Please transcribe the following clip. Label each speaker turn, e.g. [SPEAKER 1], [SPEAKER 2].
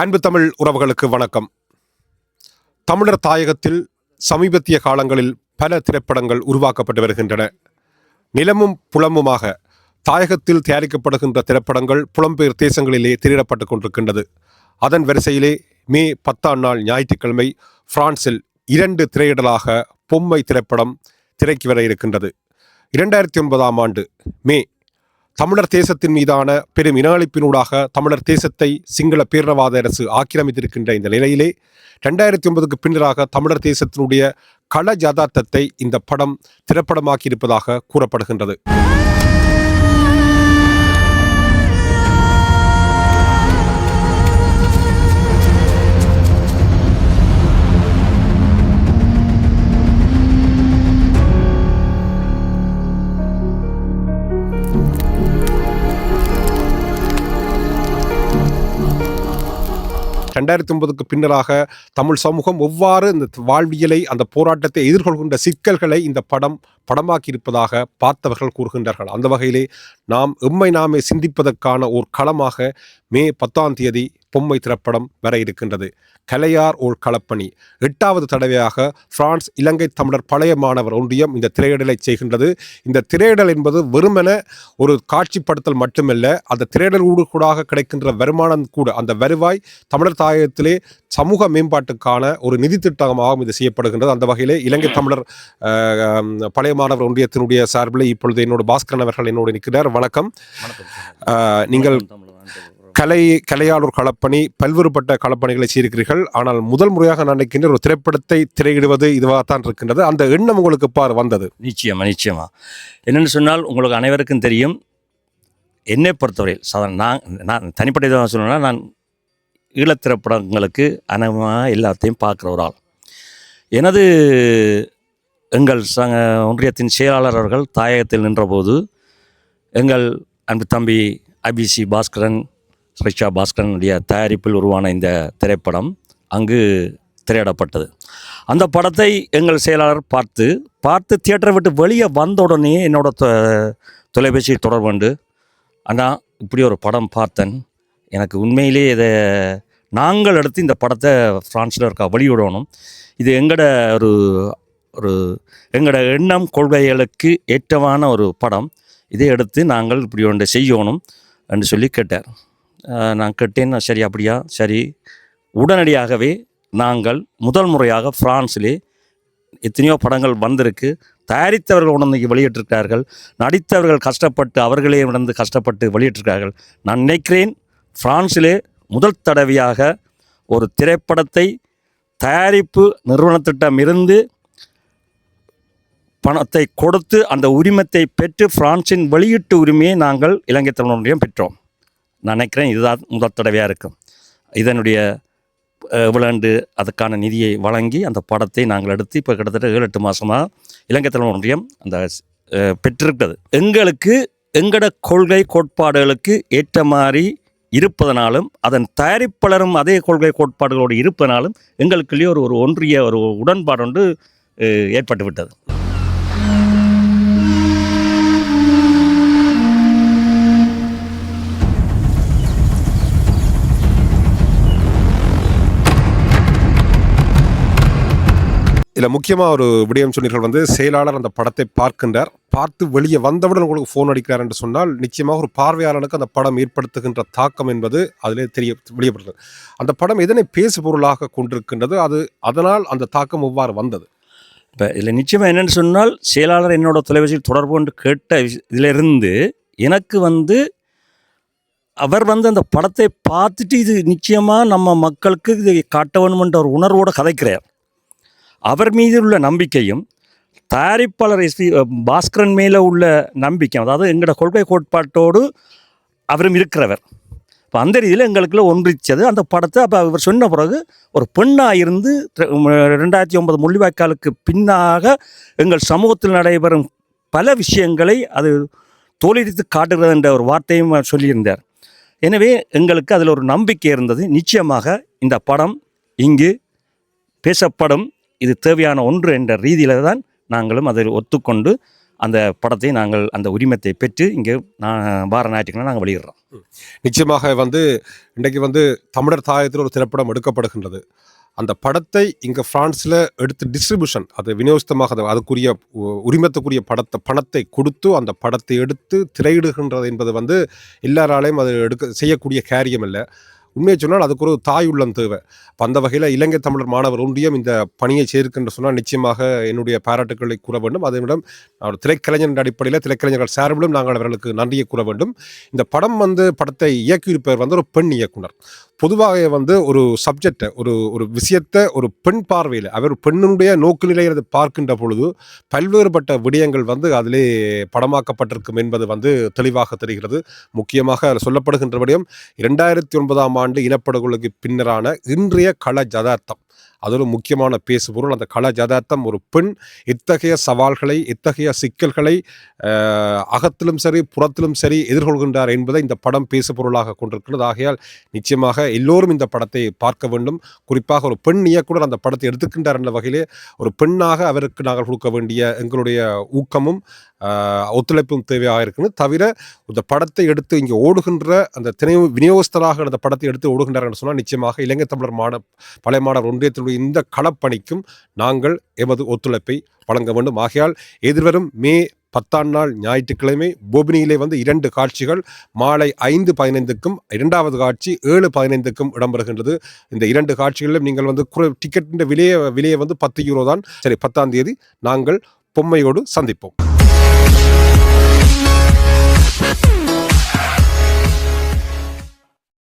[SPEAKER 1] அன்பு தமிழ் உறவுகளுக்கு வணக்கம். தமிழர் தாயகத்தில் சமீபத்திய காலங்களில் பல திரைப்படங்கள் உருவாக்கப்பட்டு வருகின்றன. நிலமும் புலமுமாக தாயகத்தில் தயாரிக்கப்படுகின்ற திரைப்படங்கள் புலம்பெயர் தேசங்களிலே திரையிடப்பட்டு கொண்டிருக்கின்றது. அதன் வரிசையிலே மே 10 ஞாயிற்றுக்கிழமை பிரான்சில் 2 திரையிடலாக பொம்மை திரைப்படம் திரைக்கு வர இருக்கின்றது. 2009 மே தமிழர் தேசத்தின் மீதான பெரும் இனஅழிப்பினூடாக தமிழர் தேசத்தை சிங்கள பேரினவாத அரசு ஆக்கிரமித்திருக்கின்ற இந்த நிலையிலே 2009 பின்னராக தமிழர் தேசத்தினுடைய கள யதார்த்தத்தை இந்த படம் திரைப்படமாக்கி இருப்பதாக கூறப்படுகின்றது. பின்னராக தமிழ் சமூகம் எவ்வாறு இந்த வாழ்வியலை, அந்த போராட்டத்தை எதிர்கொள்கின்ற சிக்கல்களை இந்த படம் படமாக்கி இருப்பதாக பார்த்தவர்கள் கூறுகின்றார்கள். அந்த வகையிலே நாம் நாமே சிந்திப்பதற்கான ஒரு களமாக மே 10 பொம்மை திரைப்படம் வர இருக்கின்றது. கலையார் ஓர் களப்பணி 8வது தடவையாக பிரான்ஸ் இலங்கை தமிழர் பழைய மாணவர் ஒன்றியம் இந்த திரையிடலை செய்கின்றது. இந்த திரையிடல் என்பது வெறுமென ஒரு காட்சிப்படுத்தல் மட்டுமல்ல, அந்த திரையிடலோடு கூட கிடைக்கின்ற வருமானம் கூட, அந்த வருவாய் தமிழர் தாயகத்திலே சமூக மேம்பாட்டுக்கான ஒரு நிதி திட்டமாகவும் இது செய்யப்படுகின்றது. அந்த வகையிலே இலங்கை தமிழர் பழைய மாணவர் ஒன்றியத்தினுடைய சார்பில் இப்பொழுது என்னோட பாஸ்கரன் அவர்கள் என்னோடு நிற்கிறார். வணக்கம். நீங்கள் கலையாளர் களப்பணி, பல்வேறுபட்ட களப்பணிகளை செய்திருக்கிறீர்கள். ஆனால் முதல் முறையாக நான் நினைக்கின்ற ஒரு திரைப்படத்தை திரையிடுவது இதுவாகத்தான் இருக்கின்றது. அந்த எண்ணம் உங்களுக்கு பார் வந்தது?
[SPEAKER 2] நிச்சயமா என்னென்னு சொன்னால், உங்களுக்கு அனைவருக்கும் தெரியும், என்னை பொறுத்தவரையில் சாதாரண நான் தனிப்பட்ட இதாக சொல்லணும்னா, நான் ஈழத் திரைப்படங்களுக்கு அனமாக எல்லாத்தையும் பார்க்குற ஒரு ஆள். எனது எங்கள் ஒன்றியத்தின் செயலாளர் அவர்கள் தாயகத்தில் நின்றபோது எங்கள் அன்பு தம்பி ஐபிசி பாஸ்கரன், ஸ்ரிஷா பாஸ்கரனுடைய தயாரிப்பில் உருவான இந்த திரைப்படம் அங்கு திரையிடப்பட்டது. அந்த படத்தை எங்கள் செயலாளர் பார்த்து தியேட்டரை விட்டு வெளியே வந்த உடனே என்னோட தொலைபேசி தொடர்பு கொண்டு, அண்ணா இப்படி ஒரு படம் பார்த்தேன், எனக்கு உண்மையிலேயே இதை நாங்கள் எடுத்து இந்த படத்தை ஃப்ரான்ஸில் இருக்க வெளியிடணும், இது எங்களோட ஒரு எங்களோட எண்ணம் கொள்கைகளுக்கு ஏற்றமான ஒரு படம், இதை எடுத்து நாங்கள் இப்படி ஒன்று செய்யணும் என்று சொல்லி கேட்டார். நான் கேட்டேன், சரி அப்படியா, சரி. உடனடியாகவே நாங்கள் முதல் முறையாக ஃப்ரான்ஸிலே எத்தனையோ படங்கள் வந்திருக்கு, தயாரித்தவர்கள் உணர்ந்து வெளியிட்டிருக்கிறார்கள், நடித்தவர்கள் கஷ்டப்பட்டு அவர்களே உணர்ந்து கஷ்டப்பட்டு வெளியிட்டிருக்கிறார்கள். நான் நினைக்கிறேன் ஃப்ரான்ஸிலே முதல் தடவையாக ஒரு திரைப்படத்தை தயாரிப்பு நிறுவனத்திடமிருந்து பணத்தை கொடுத்து அந்த உரிமத்தை பெற்று பிரான்சின் வெளியீட்டு உரிமையை நாங்கள் இலங்கை தமிழ் ஒன்றியம் பெற்றோம். நான் நினைக்கிறேன் இதுதான் முதல் தடவையாக இருக்கும். இதனுடைய விளையாண்டு அதுக்கான நிதியை வழங்கி அந்த படத்தை நாங்கள் எடுத்து இப்போ கிட்டத்தட்ட 7-8 மாதமாக இலங்கை தமிழ் ஒன்றியம் அந்த பெற்றிருக்கிறது. எங்களுக்கு எங்களோட கொள்கை கோட்பாடுகளுக்கு ஏற்ற மாதிரி இருப்பதனாலும், அதன் தயாரிப்பாளரும் அதே கொள்கை கோட்பாடுகளோடு இருப்பதனாலும் எங்களுக்குள்ளேயே ஒரு ஒன்றிய ஒரு உடன்பாடு ஒன்று ஏற்பட்டுவிட்டது.
[SPEAKER 1] இதில் முக்கியமாக ஒரு விடயம் சொன்னீர்கள், செயலாளர் அந்த படத்தை பார்க்கின்றார், பார்த்து வெளியே வந்தவுடன் உங்களுக்கு ஃபோன் அடிக்கிறார் என்று சொன்னால், நிச்சயமாக ஒரு பார்வையாளனுக்கு அந்த படம் ஏற்படுத்துகின்ற தாக்கம் என்பது அதிலே வெளியப்படுகிறது. அந்த படம் எதனை பேசு பொருளாக கொண்டிருக்கின்றது, அதனால் அந்த தாக்கம் எவ்வாறு வந்தது?
[SPEAKER 2] இப்போ இதில் நிச்சயமாக என்னென்னு சொன்னால், செயலாளர் என்னோட தொலைபேசியில் தொடர்பு கொண்டு கேட்ட இதிலிருந்து எனக்கு அவர் அந்த படத்தை பார்த்துட்டு இது நிச்சயமாக நம்ம மக்களுக்கு இதை காட்ட வேணுமென்ற ஒரு உணர்வோடு கதைக்கிறார். அவர் மீது உள்ள நம்பிக்கையும் தயாரிப்பாளர் பாஸ்கரன் மேலே உள்ள நம்பிக்கை, அதாவது எங்களோட கொள்கை கோட்பாட்டோடு அவரும் இருக்கிறவர். இப்போ அந்த ரீதியில் எங்களுக்குள்ள ஒன்றிச்சது அந்த படத்தை. அப்போ அவர் சொன்ன பிறகு ஒரு பெண்ணாக இருந்து 2009 முள்ளிவாய்க்காலுக்கு பின்னாக எங்கள் சமூகத்தில் நடைபெறும் பல விஷயங்களை அது தோலெடுத்து காட்டுகிறது என்ற ஒரு வார்த்தையும் சொல்லியிருந்தார். எனவே எங்களுக்கு அதில் ஒரு நம்பிக்கை இருந்தது. நிச்சயமாக இந்த படம் இங்கு பேசப்படும், இது தேவையான ஒன்று என்ற ரீதியில் தான் நாங்களும் அதை ஒத்துக்கொண்டு அந்த படத்தை நாங்கள் அந்த உரிமத்தை பெற்று இங்கே வார ஞாயிற்றுக்கிழமை நாங்கள் வெளியிடுறோம்.
[SPEAKER 1] நிச்சயமாக இன்றைக்கு தமிழர் தாயத்தில் ஒரு திரைப்படம் எடுக்கப்படுகின்றது. அந்த படத்தை இங்கே பிரான்ஸில் எடுத்து டிஸ்ட்ரிபியூஷன் அது விநியோகமாக அதுக்குரிய உரிமத்துக்குரிய பணத்தை கொடுத்து அந்த படத்தை எடுத்து திரையிடுகின்றது என்பது எல்லாராலையும் அது செய்யக்கூடிய காரியம் இல்லை. உண்மையை சொன்னால் அதுக்கு ஒரு தாய் உள்ளம் தேவை. அந்த வகையில் இலங்கை தமிழர் மாணவர் ஒன்றியம் இந்த பணியை சேர்க்கின்ற சொன்னால் நிச்சயமாக என்னுடைய பாராட்டுக்களை கூற வேண்டும். அதனிடம் அவர் திரைக்கலைஞர் அடிப்படையில் திரைக்கலைஞர்கள் சார்பிலும் நாங்கள் அவர்களுக்கு நன்றியை கூற வேண்டும். இந்த படத்தை இயக்கியிருப்பவர் ஒரு பெண் இயக்குனர். பொதுவாக ஒரு சப்ஜெக்டை ஒரு விஷயத்தை ஒரு பெண் பார்வையில் அவர் பெண்ணுடைய நோக்கு நிலையை பார்க்கின்ற பொழுது பல்வேறுபட்ட விடயங்கள் அதிலே படமாக்கப்பட்டிருக்கும் என்பது தெளிவாக தெரிகிறது. முக்கியமாக சொல்லப்படுகின்ற விடயம் 2009ஆம் ஆண்டு இனப்படுகொலைக்கு பின்னரான இன்றைய கள ஜதார்த்தம். அது ஒரு முக்கியமான பேசுபொருள். அந்த கள ஜதார்த்தம் ஒரு பெண் எத்தகைய சவால்களை எத்தகைய சிக்கல்களை அகத்திலும் சரி புறத்திலும் சரி எதிர்கொள்கின்றார் என்பதை இந்த படம் பேசுபொருளாக கொண்டிருக்கிறது. ஆகையால் நிச்சயமாக எல்லோரும் இந்த படத்தை பார்க்க வேண்டும். குறிப்பாக ஒரு பெண் இயக்குனர் அந்த படத்தை எடுத்துக்கின்றார் என்ற வகையிலே ஒரு பெண்ணாக அவருக்கு நாங்கள் கொடுக்க வேண்டிய எங்களுடைய ஊக்கமும் ஒத்துழைப்பும் தேவையாக இருக்குன்னு தவிர இந்த படத்தை எடுத்து இங்கே ஓடுகின்ற அந்த விநியோகஸ்தராக அந்த படத்தை எடுத்து ஓடுகின்றார் என்று சொன்னால் நிச்சயமாக இலங்கை தமிழர் பழைய மாணவர் ஒன்றியத்தினுடைய இந்த களப்பணிக்கும் நாங்கள் எமது ஒத்துழைப்பை வழங்க வேண்டும். ஆகையால் எதிர்வரும் மே 10ஆம் நாள் ஞாயிற்றுக்கிழமை போபினியிலே 2 காட்சிகள் மாலை 5:15க்கும் 2வது காட்சி 7:15க்கும் இடம்பெறுகின்றது. இந்த 2 காட்சிகளிலும் நீங்கள் டிக்கெட்டின் விலையை 10 யூரோ தான். சரி, 10ஆம் தேதி நாங்கள் பொம்மையோடு சந்திப்போம்.